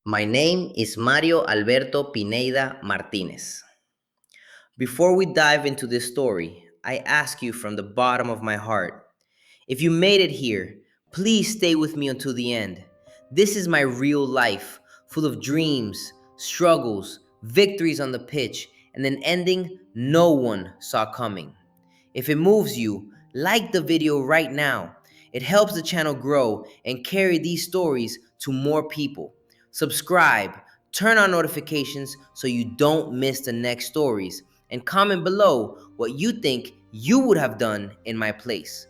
My name is Mario Alberto Pineda Martinez. Before we dive into this story, I ask you from the bottom of my heart, if you made it here, please stay with me until the end. This is my real life, full of dreams, struggles, victories on the pitch, and an ending no one saw coming. If it moves you, like the video right now. It helps the channel grow and carry these stories to more people. Subscribe, turn on notifications so you don't miss the next stories, and comment below what you think you would have done in my place.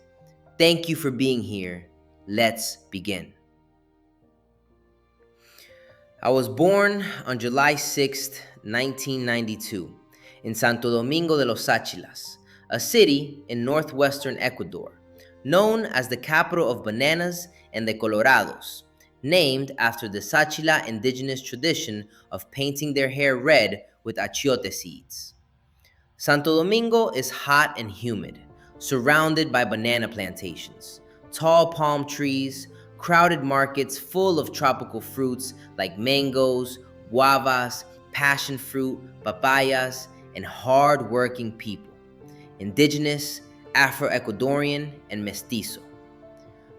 Thank you for being here. Let's begin. I was born on July 6, 1992, in Santo Domingo de los Achilas, a city in northwestern Ecuador, known as the capital of bananas and the Colorados, named after the Sachila indigenous tradition of painting their hair red with achiote seeds. Santo Domingo is hot and humid, surrounded by banana plantations, tall palm trees, crowded markets full of tropical fruits like mangoes, guavas, passion fruit, papayas, and hard-working people, indigenous, Afro-Ecuadorian, and mestizo.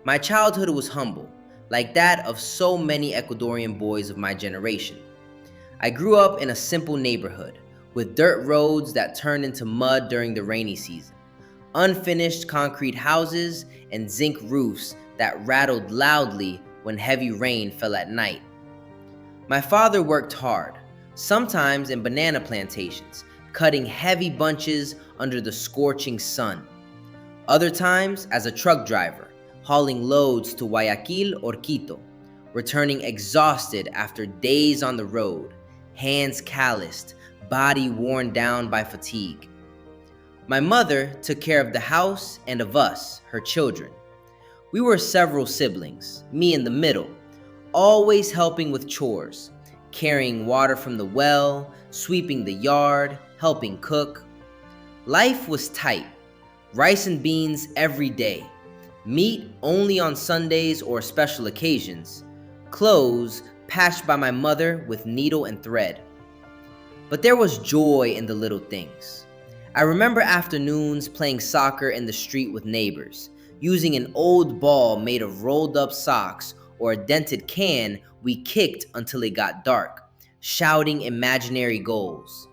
My childhood was humble, like that of so many Ecuadorian boys of my generation. I grew up in a simple neighborhood, with dirt roads that turned into mud during the rainy season, unfinished concrete houses, and zinc roofs that rattled loudly when heavy rain fell at night. My father worked hard, sometimes in banana plantations, cutting heavy bunches under the scorching sun. Other times as a truck driver, hauling loads to Guayaquil or Quito, returning exhausted after days on the road, hands calloused, body worn down by fatigue. My mother took care of the house and of us, her children. We were several siblings, me in the middle, always helping with chores, carrying water from the well, sweeping the yard, helping cook. Life was tight, rice and beans every day, meat only on Sundays or special occasions, clothes patched by my mother with needle and thread. But there was joy in the little things. I remember afternoons playing soccer in the street with neighbors, using an old ball made of rolled up socks or a dented can we kicked until it got dark, shouting imaginary goals.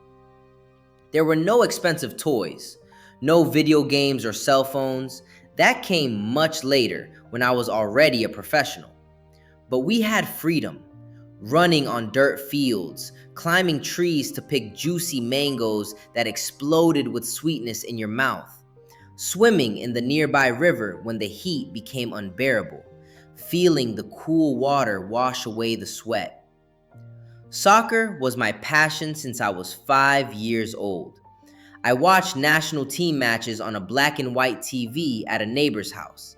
There were no expensive toys, no video games or cell phones. That came much later when I was already a professional. But we had freedom, running on dirt fields, climbing trees to pick juicy mangoes that exploded with sweetness in your mouth, swimming in the nearby river when the heat became unbearable, feeling the cool water wash away the sweat. Soccer was my passion since I was 5 years old. I watched national team matches on a black and white TV at a neighbor's house,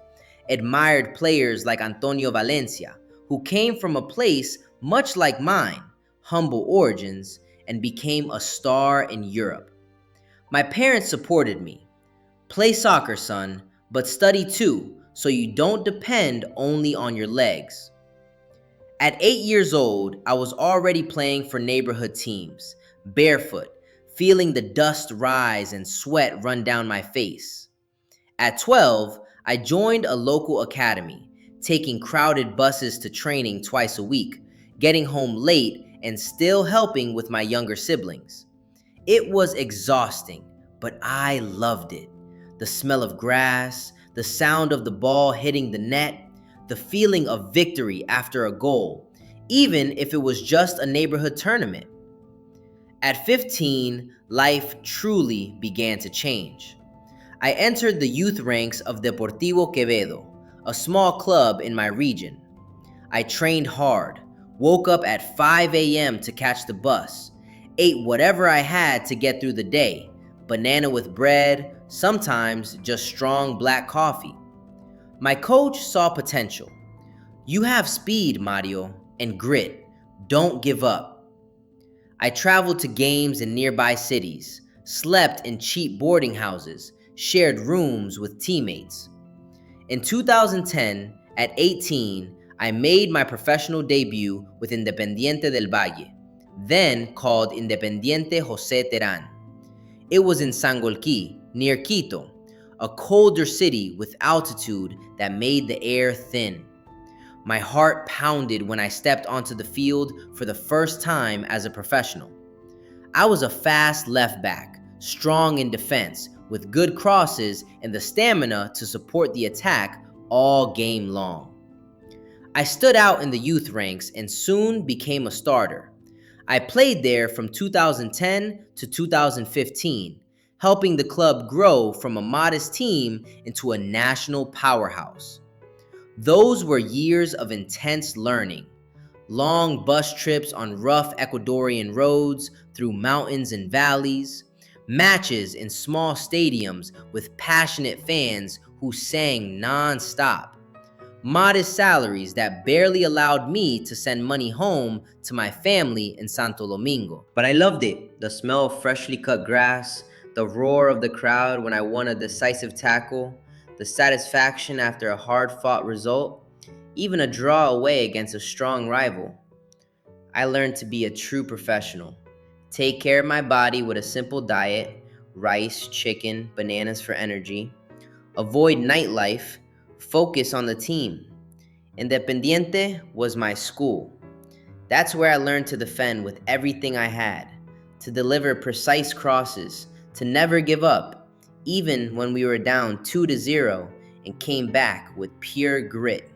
admired players like Antonio Valencia, who came from a place much like mine, humble origins, and became a star in Europe. My parents supported me. Play soccer, son, but study too, so you don't depend only on your legs. At 8 years old, I was already playing for neighborhood teams, barefoot, feeling the dust rise and sweat run down my face. At 12, I joined a local academy, taking crowded buses to training twice a week, getting home late and still helping with my younger siblings. It was exhausting, but I loved it. The smell of grass, the sound of the ball hitting the net, the feeling of victory after a goal, even if it was just a neighborhood tournament. At 15, life truly began to change. I entered the youth ranks of Deportivo Quevedo, a small club in my region. I trained hard, woke up at 5 a.m. to catch the bus, ate whatever I had to get through the day, banana with bread, sometimes just strong black coffee. My coach saw potential. You have speed, Mario, and grit. Don't give up. I traveled to games in nearby cities, slept in cheap boarding houses, shared rooms with teammates. In 2010, at 18, I made my professional debut with Independiente del Valle, then called Independiente José Terán. It was in Sangolquí, near Quito, a colder city with altitude that made the air thin. My heart pounded when I stepped onto the field for the first time as a professional. I was a fast left back, strong in defense, with good crosses and the stamina to support the attack all game long. I stood out in the youth ranks and soon became a starter. I played there from 2010 to 2015, helping the club grow from a modest team into a national powerhouse. Those were years of intense learning. Long bus trips on rough Ecuadorian roads through mountains and valleys, matches in small stadiums with passionate fans who sang non-stop, modest salaries that barely allowed me to send money home to my family in Santo Domingo. But I loved it. The smell of freshly cut grass, the roar of the crowd when I won a decisive tackle, the satisfaction after a hard-fought result, even a draw away against a strong rival. I learned to be a true professional. Take care of my body with a simple diet, rice, chicken, bananas for energy. Avoid nightlife, focus on the team. Independiente was my school. That's where I learned to defend with everything I had, to deliver precise crosses, to never give up, even when we were down 2-0 and came back with pure grit.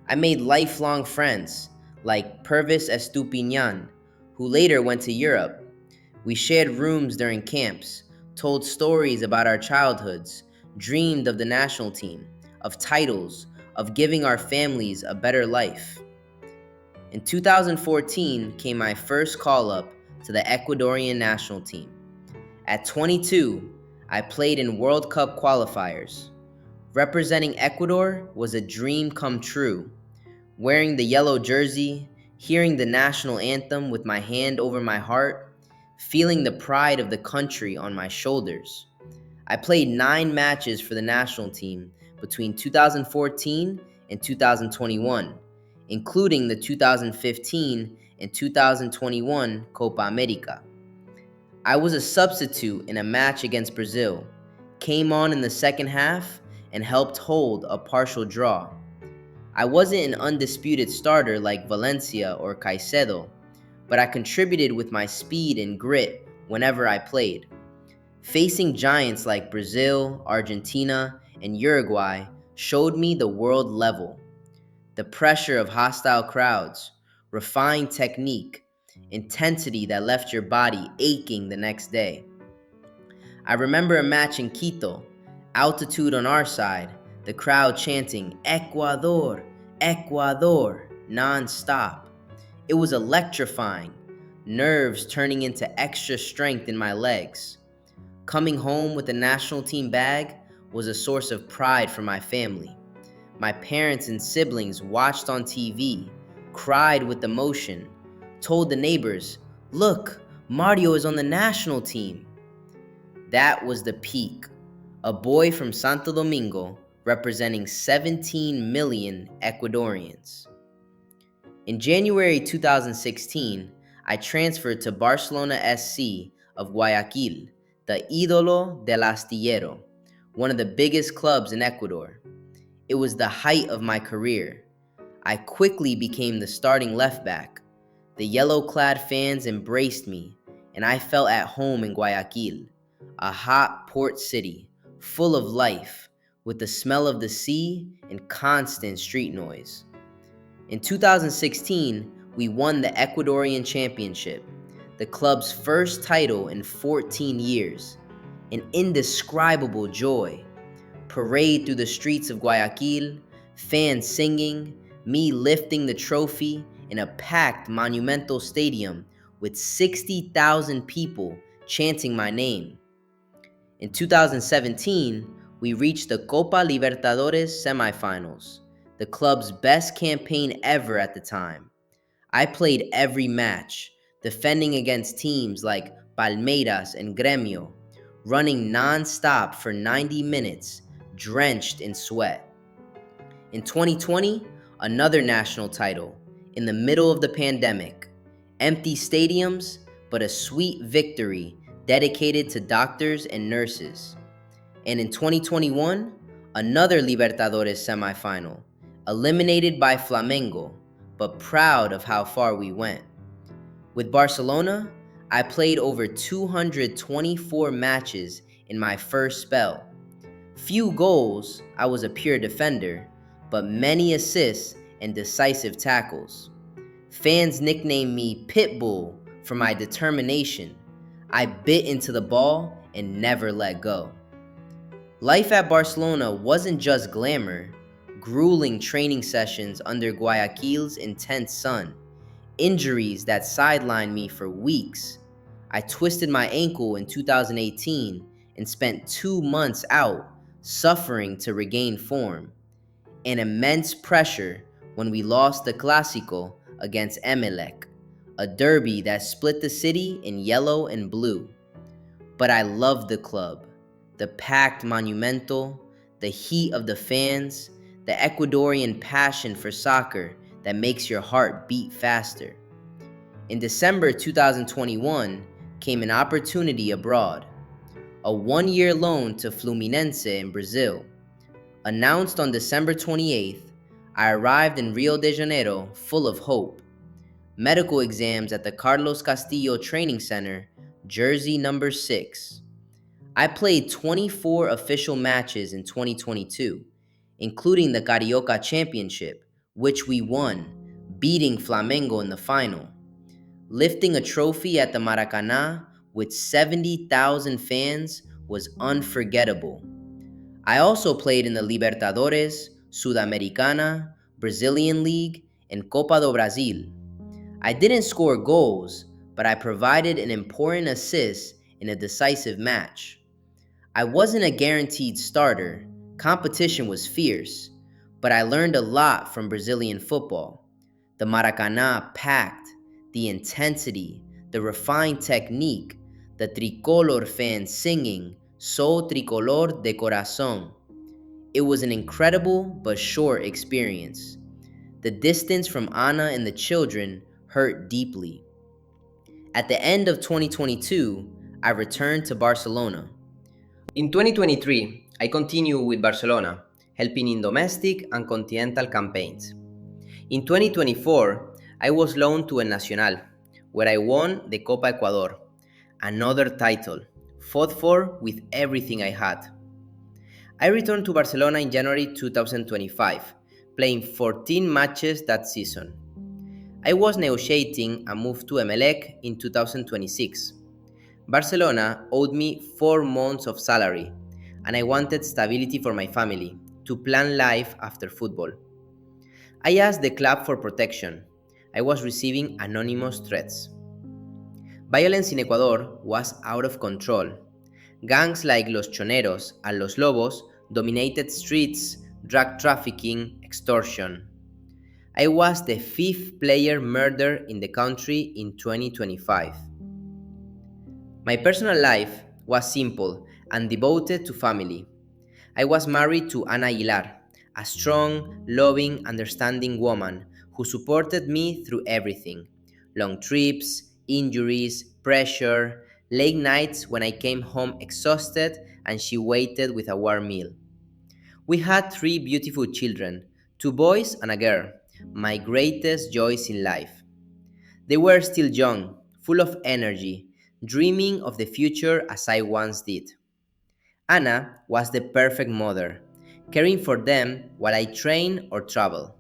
I made lifelong friends, like Purvis Estupinian, who later went to Europe. We shared rooms during camps, told stories about our childhoods, dreamed of the national team, of titles, of giving our families a better life. In 2014 came my first call-up to the Ecuadorian national team. At 22, I played in World Cup qualifiers. Representing Ecuador was a dream come true. Wearing the yellow jersey, hearing the national anthem with my hand over my heart, feeling the pride of the country on my shoulders. I played 9 matches for the national team between 2014 and 2021, including the 2015 and 2021 Copa America. I was a substitute in a match against Brazil, came on in the second half, and helped hold a partial draw. I wasn't an undisputed starter like Valencia or Caicedo, but I contributed with my speed and grit whenever I played. Facing giants like Brazil, Argentina, and Uruguay showed me the world level. The pressure of hostile crowds, refined technique, intensity that left your body aching the next day. I remember a match in Quito, altitude on our side, the crowd chanting, "Ecuador, Ecuador," non-stop. It was electrifying, nerves turning into extra strength in my legs. Coming home with a national team bag was a source of pride for my family. My parents and siblings watched on TV, cried with emotion, told the neighbors, "Look, Mario is on the national team." That was the peak. A boy from Santo Domingo representing 17 million Ecuadorians. In January 2016, I transferred to Barcelona SC of Guayaquil, the Ídolo del Astillero, one of the biggest clubs in Ecuador. It was the height of my career. I quickly became the starting left back. The yellow-clad fans embraced me, and I felt at home in Guayaquil, a hot port city, full of life, with the smell of the sea and constant street noise. In 2016, we won the Ecuadorian Championship, the club's first title in 14 years. An indescribable joy. Parade through the streets of Guayaquil, fans singing, me lifting the trophy in a packed Monumental Stadium with 60,000 people chanting my name. In 2017, we reached the Copa Libertadores semifinals, the club's best campaign ever at the time. I played every match, defending against teams like Palmeiras and Gremio, running non-stop for 90 minutes, drenched in sweat. In 2020, Another national title in the middle of the pandemic. Empty stadiums, but a sweet victory dedicated to doctors and nurses. And in 2021, another Libertadores semifinal, eliminated by Flamengo, but proud of how far we went. With Barcelona, I played over 224 matches in my first spell. Few goals, I was a pure defender, but many assists and decisive tackles. Fans nicknamed me Pitbull for my determination. I bit into the ball and never let go. Life at Barcelona wasn't just glamour, grueling training sessions under Guayaquil's intense sun, injuries that sidelined me for weeks. I twisted my ankle in 2018 and spent 2 months out, suffering to regain form, and immense pressure when we lost the Clásico against Emelec, a derby that split the city in yellow and blue. But I loved the club, the packed Monumental, the heat of the fans, the Ecuadorian passion for soccer that makes your heart beat faster. In December 2021 came an opportunity abroad, a one-year loan to Fluminense in Brazil. Announced on December 28th, I arrived in Rio de Janeiro full of hope. Medical exams at the Carlos Castillo Training Center, jersey number 6. I played 24 official matches in 2022, including the Carioca Championship, which we won, beating Flamengo in the final. Lifting a trophy at the Maracanã with 70,000 fans was unforgettable. I also played in the Libertadores, Sudamericana, Brazilian League, and Copa do Brasil. I didn't score goals, but I provided an important assist in a decisive match. I wasn't a guaranteed starter, competition was fierce, but I learned a lot from Brazilian football. The Maracanã packed, the intensity, the refined technique, the tricolor fans singing, "Sou tricolor de corazón." It was an incredible but short experience. The distance from Ana and the children hurt deeply. At the end of 2022, I returned to Barcelona. In 2023, I continued with Barcelona, helping in domestic and continental campaigns. In 2024, I was loaned to El Nacional, where I won the Copa Ecuador, another title, fought for with everything I had. I returned to Barcelona in January 2025, playing 14 matches that season. I was negotiating a move to Emelec in 2026. Barcelona owed me 4 months of salary, and I wanted stability for my family, to plan life after football. I asked the club for protection. I was receiving anonymous threats. Violence in Ecuador was out of control. Gangs like Los Choneros and Los Lobos dominated streets, drug trafficking, extortion. I was the 5th player murdered in the country in 2025. My personal life was simple and devoted to family. I was married to Ana Aguilar, a strong, loving, understanding woman who supported me through everything: long trips, injuries, pressure, late nights when I came home exhausted and she waited with a warm meal. We had 3 beautiful children, 2 boys and a girl, my greatest joys in life. They were still young, full of energy, dreaming of the future as I once did. Anna was the perfect mother, caring for them while I trained or traveled.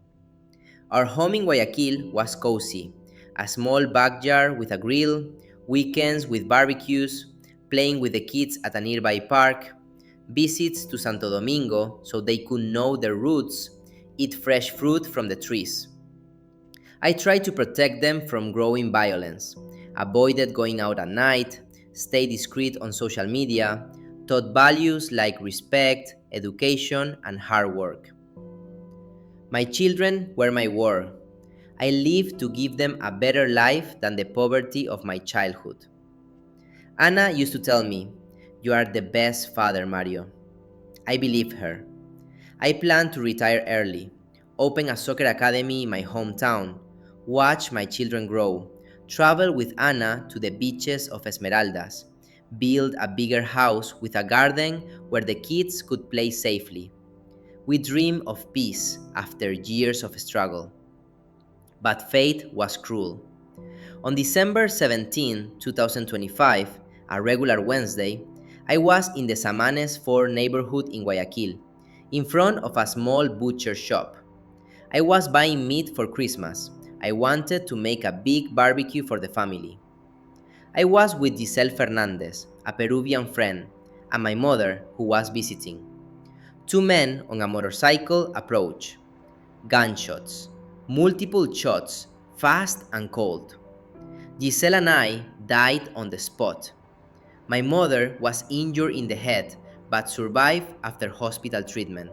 Our home in Guayaquil was cozy, a small backyard with a grill, weekends with barbecues, playing with the kids at a nearby park, visits to Santo Domingo so they could know their roots, eat fresh fruit from the trees. I tried to protect them from growing violence, avoided going out at night, stayed discreet on social media, taught values like respect, education, and hard work. My children were my world. I lived to give them a better life than the poverty of my childhood. Anna used to tell me, "You are the best father, Mario." I believed her. I planned to retire early, open a soccer academy in my hometown, watch my children grow, travel with Anna to the beaches of Esmeraldas, build a bigger house with a garden where the kids could play safely. We dream of peace after years of struggle. But fate was cruel. On December 17, 2025, a regular Wednesday, I was in the Samanes 4 neighborhood in Guayaquil, in front of a small butcher shop. I was buying meat for Christmas. I wanted to make a big barbecue for the family. I was with Giselle Fernandez, a Peruvian friend, and my mother, who was visiting. Two men on a motorcycle approach. Gunshots. Multiple shots, fast and cold. Giselle and I died on the spot. My mother was injured in the head but survived after hospital treatment.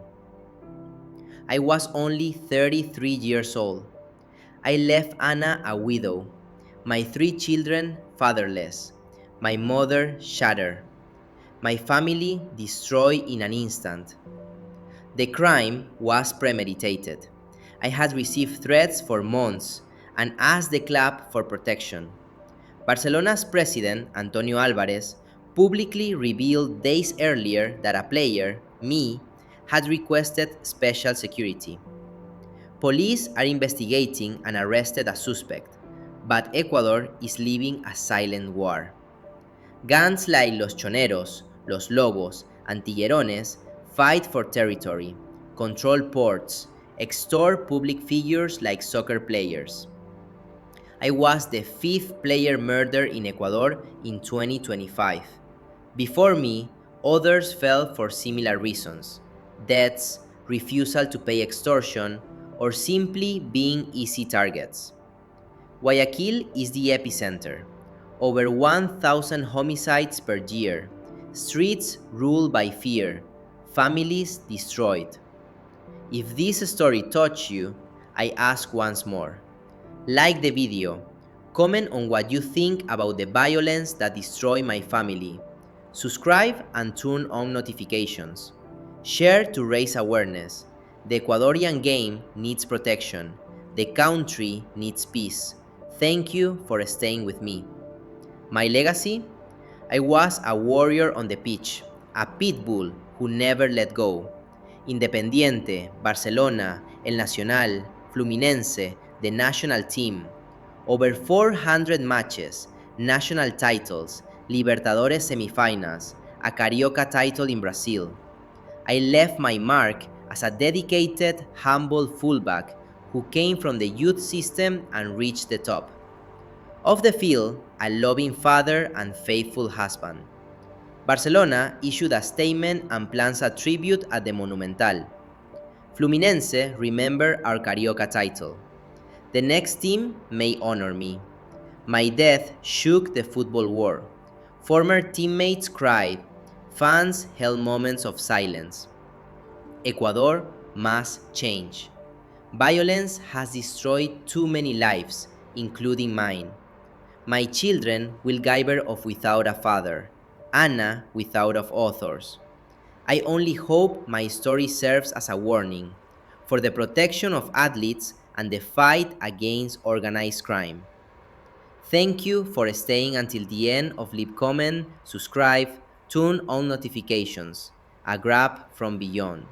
I was only 33 years old. I left Anna a widow, my three children fatherless, my mother shattered, my family destroyed in an instant. The crime was premeditated. I had received threats for months and asked the club for protection. Barcelona's president, Antonio Alvarez, publicly revealed days earlier that a player, me, had requested special security. Police are investigating and arrested a suspect, but Ecuador is living a silent war. Gangs like Los Choneros, Los Lobos, and Tiguerones fight for territory, control ports, extort public figures like soccer players. I was the fifth player murdered in Ecuador in 2025. Before me, others fell for similar reasons: deaths, refusal to pay extortion, or simply being easy targets. Guayaquil is the epicenter. Over 1,000 homicides per year, streets ruled by fear, families destroyed. If this story touched you, I ask once more. Like the video, comment on what you think about the violence that destroyed my family. Subscribe and turn on notifications. Share to raise awareness. The Ecuadorian game needs protection. The country needs peace. Thank you for staying with me. My legacy? I was a warrior on the pitch, a pit bull who never let go. Independiente, Barcelona, El Nacional, Fluminense, the national team. Over 400 matches, national titles, Libertadores semifinals, a Carioca title in Brazil. I left my mark as a dedicated, humble fullback who came from the youth system and reached the top. Off the field, a loving father and faithful husband. Barcelona issued a statement and plans a tribute at the Monumental. Fluminense remembered our Carioca title. The next team may honor me. My death shook the football world. Former teammates cried. Fans held moments of silence. Ecuador must change. Violence has destroyed too many lives, including mine. My children will gibber of without a father, Anna without of authors. I only hope my story serves as a warning for the protection of athletes and the fight against organized crime. Thank you for staying until the end of Leave Comment, subscribe, turn on notifications. A grab from beyond.